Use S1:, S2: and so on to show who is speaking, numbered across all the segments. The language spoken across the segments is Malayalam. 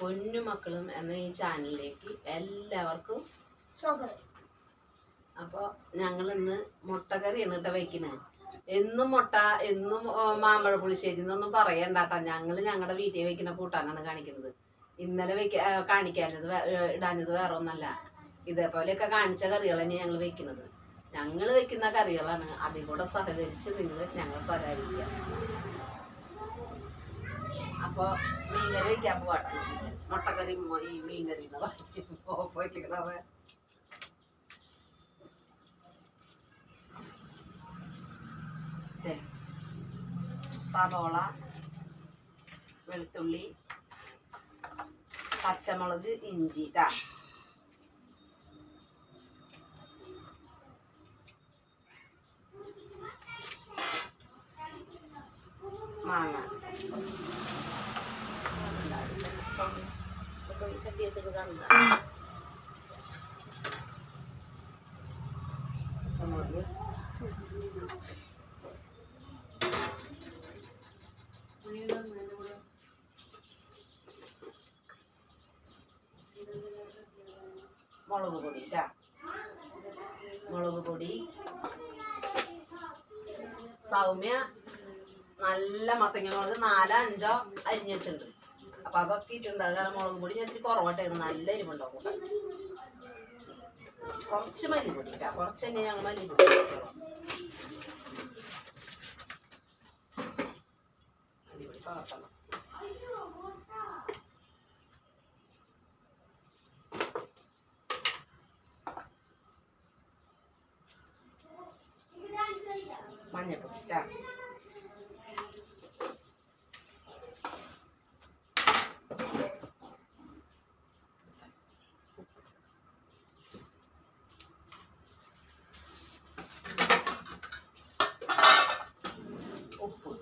S1: പൊന്നു മക്കളും എന്ന ഈ ചാനലിലേക്ക് എല്ലാവർക്കും സ്വാഗതം. അപ്പോൾ ഞങ്ങൾ ഇന്ന് മുട്ടക്കറിയാണ് കേട്ടോ വയ്ക്കുന്നത്. എന്നും മുട്ട എന്നും മാമ്പഴ പുളിശ്ശേരി എന്നൊന്നും പറയണ്ടാട്ടോ. ഞങ്ങളുടെ വീട്ടിൽ വയ്ക്കുന്ന കൂട്ടാനാണ് കാണിക്കുന്നത്. ഇന്നലെ കാണിക്കാഞ്ഞത് ഇടാഞ്ഞത് വേറെ ഒന്നല്ല. ഇതേപോലെയൊക്കെ കാണിച്ച കറികൾ തന്നെ ഞങ്ങൾ വെക്കുന്നത്. ഞങ്ങൾ വെക്കുന്ന കറികളാണ്. അതിൽ കൂടെ സഹകരിച്ച് നിങ്ങൾ ഞങ്ങളെ സഹകരിക്കുക. അപ്പോൾ മീൻകറി വയ്ക്കാൻ പോകട്ടെ. മുട്ടക്കറി ഈ മീൻകറി ഓഫ് വയ്ക്കണവ. സവോള, വെളുത്തുള്ളി, പച്ചമുളക്, ഇഞ്ചി ട്ടാ. മാങ്ങ ചട്ടി വെച്ചിട്ട് കണ്ട പച്ചമുളക്, മുളക് പൊടി ട്ടാ. മുളക് പൊടി സൗമ്യ നല്ല മത്തങ്ങ മുളക് 4-5 അരിഞ്ഞ് വെച്ചിട്ടുണ്ട്. അപ്പൊ അതൊക്കെ ഇട്ടുണ്ട്. കാരണം മുളക് പൊടി ഞാൻ ഇത്തിരി കുറവായിട്ടാണ്. നല്ല എരിവുണ്ടാവും. കുറച്ച് മല്ലിപ്പൊടി ട്ടാ. കുറച്ച് തന്നെ ഞങ്ങൾ മല്ലിപ്പൊടി പകർത്തണം. മഞ്ഞപ്പൊടി ട്ടാ. ഉപ്പ്,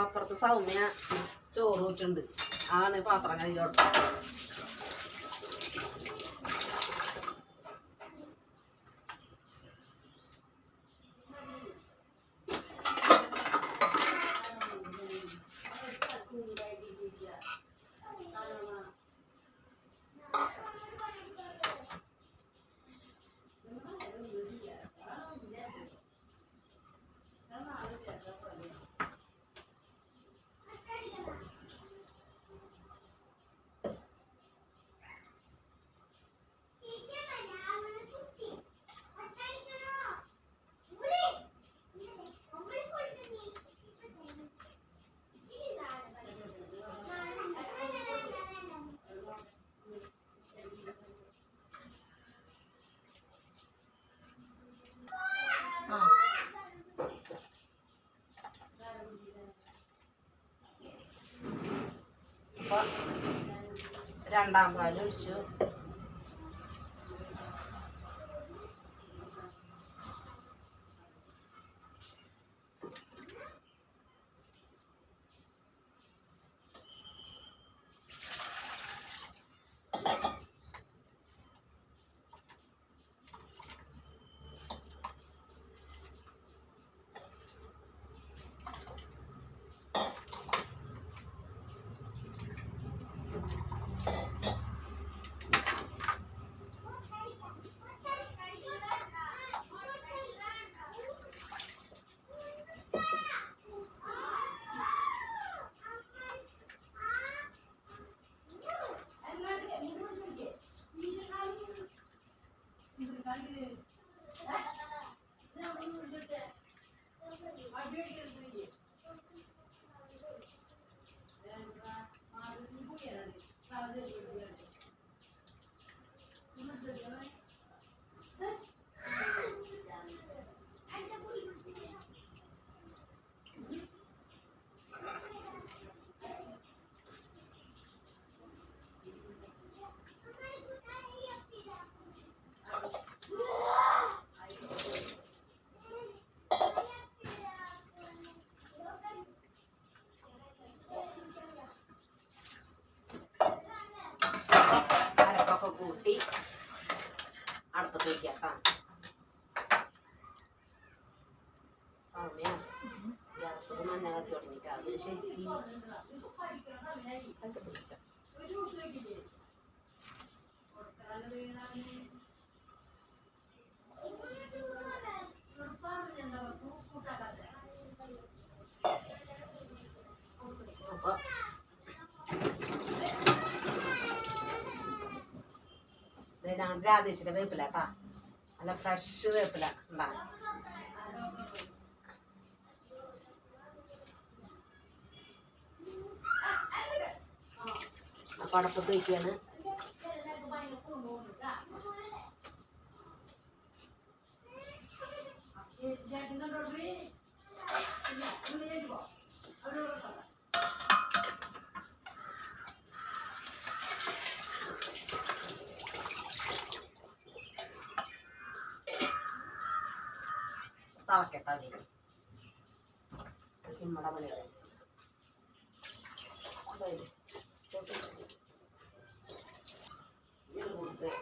S1: അപ്പുറത്ത് സൗമ്യ ചോറ് വെച്ചിട്ടുണ്ട്. ആണ് പാത്രം കഴുകി. അപ്പൊ 2-ാം പാൽ ഒഴിച്ചു. സമയം ഗ്യാസ് മഞ്ഞ കത്തി തുടങ്ങിയിട്ട് അതിന് ശരിക്കും അപ്പൊ ഞാൻ രാധിച്ചിട്ട് വേപ്പില കേട്ടാ, നല്ല ഫ്രഷ് വേപ്പില ഉണ്ടാകും. അപ്പൊ അടപ്പത്ത് വയ്ക്കുകയാണ്. തിളക്കട്ടെ നമ്മുടെ മലയാളം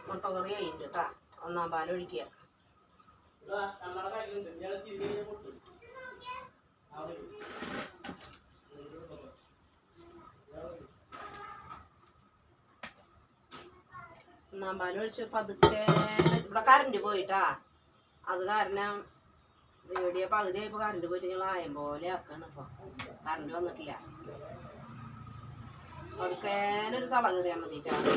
S1: മുട്ടക്കറി കഴിഞ്ഞിട്ട് കേട്ടാ. ഒന്നാം പാലൊഴിക്കുക. ഒന്നാം പാലൊഴിച്ച് പതുക്കെ. ഇവിടെ കറണ്ട് പോയിട്ടാ, അത് കാരണം വീഡിയോ പകുതിയായപ്പോൾ കറണ്ട് പോയിട്ട് ഞങ്ങൾ ആയം പോലെ ആക്കാണ്. ഇപ്പോൾ കറണ്ട് വന്നിട്ടില്ല. പതുക്കേനൊരു തള കയറിയാൽ മതിട്ടാണ്.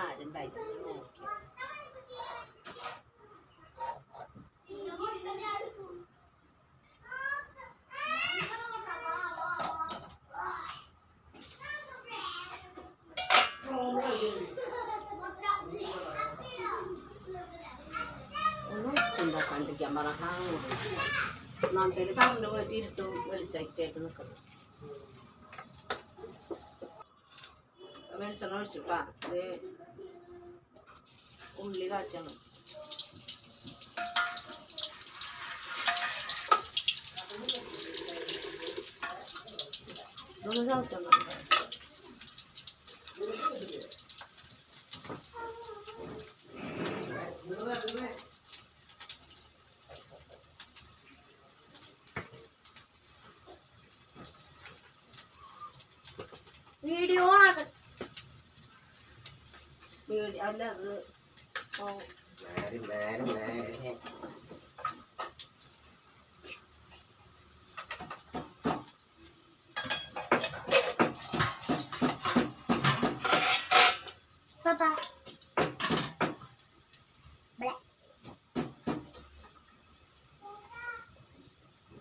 S1: ആരുണ്ടായി ഉണ്ടാക്കാണ്ടിരിക്കാൻ പറഞ്ഞാൽ നാട്ടിൽ കറണ്ട് പോയിട്ട് ഇരുട്ടും വെളിച്ചായിട്ട് നിൽക്കുന്നു. വെളിച്ചെണ്ണ ഒഴിച്ചിട്ടാ. ഇത് ഉള്ളി കാച്ചാണ്. ഇതൊന്നും ചതച്ചൊന്നും
S2: വീഡിയോ
S1: അല്ല അത്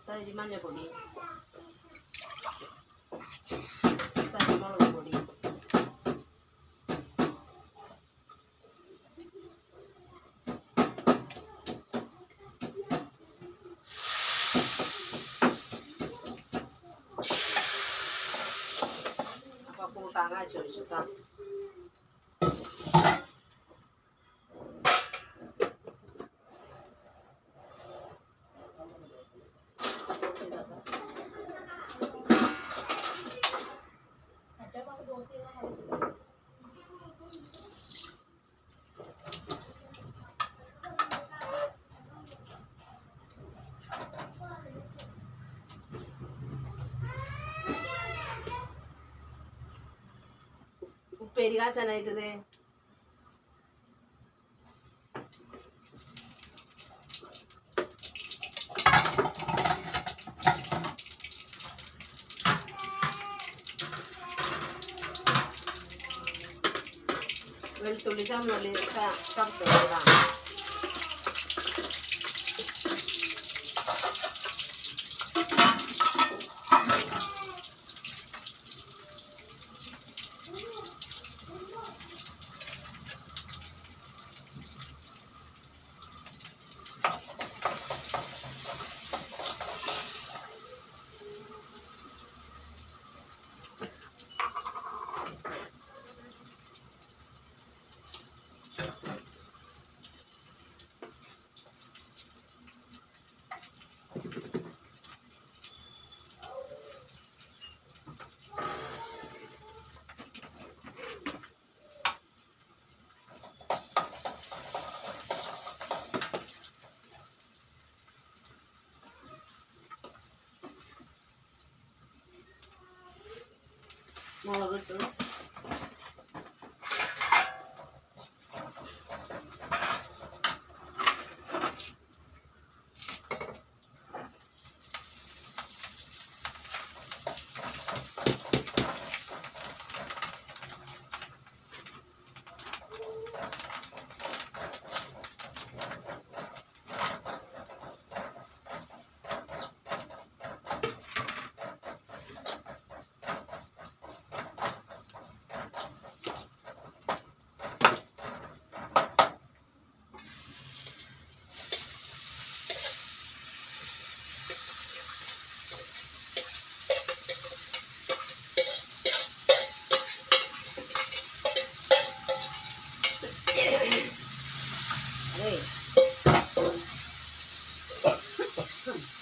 S1: തരി മഞ്ഞപ്പൊടി, തരി മുളക് പൊടി, അപ്പൊ കൂട്ടാൻ കാച്ചി ഒഴിച്ചിട്ടാണ്. ഉപ്പേരി കാച്ചാനായിട്ടത് വെളുത്തുള്ളി ചമ്മള്ളി ചതച്ചതാണ്. മുളകിട്ടു.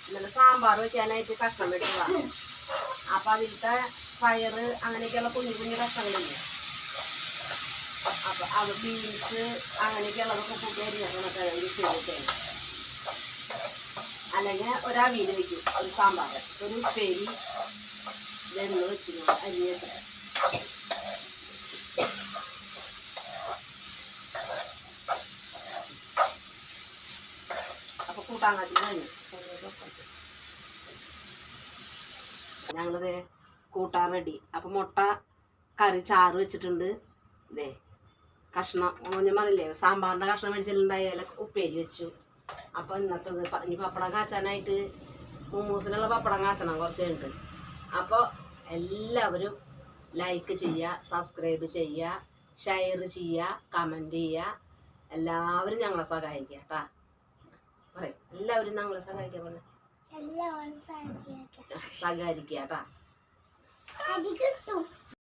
S1: ഇന്നലെ സാമ്പാർ വെക്കാനായിട്ട് കഷ്ണം വെച്ചതാണ്. അപ്പൊ അതിലത്തെ പയറ് അങ്ങനെയൊക്കെയുള്ള കുഞ്ഞു കുഞ്ഞു കഷ്ണങ്ങളില്ലേ, അപ്പൊ അത് ബീൻസ് അങ്ങനെയൊക്കെയുള്ളതൊക്കെ കൂട്ടി അരിഞ്ഞൊക്കെ ചെയ്തിട്ടേ, അല്ലെങ്കിൽ ഒരവിയൽ വെക്കും, ഒരു സാമ്പാർ, ഒരു ഉപ്പേരി, വെണ്ണ വെച്ചു അരിഞ്ഞ് വെച്ചിട്ട്. അപ്പൊ കൂട്ടാങ്ങാത്തി കഴിഞ്ഞു. ഞങ്ങളിത് കൂട്ടാൻ റെഡി. അപ്പൊ മുട്ട കറി ചാറ് വെച്ചിട്ടുണ്ട്. ഇതേ കഷ്ണം ഞാൻ പറഞ്ഞില്ലേ സാമ്പാറിന്റെ കഷ്ണം മേടിച്ചിട്ടുണ്ടായാലും ഉപ്പേരി വെച്ചു. അപ്പൊ ഇന്നത്തെ ഇനി പപ്പടം കാച്ചാനായിട്ട് മൂമൂസിനുള്ള പപ്പടം കാച്ചണം കുറച്ച് കഴിഞ്ഞിട്ട്. അപ്പോൾ എല്ലാവരും ലൈക്ക് ചെയ്യുക, സബ്സ്ക്രൈബ് ചെയ്യുക, ഷെയർ ചെയ്യുക, കമൻറ്റ് ചെയ്യുക. എല്ലാവരും ഞങ്ങളെ സഹായിക്കുക കേട്ടാ. പറയും എല്ലാവരും ഞങ്ങളെ സഹായിക്കാൻ പറഞ്ഞു സഹകരിക്കുക കേട്ടാ.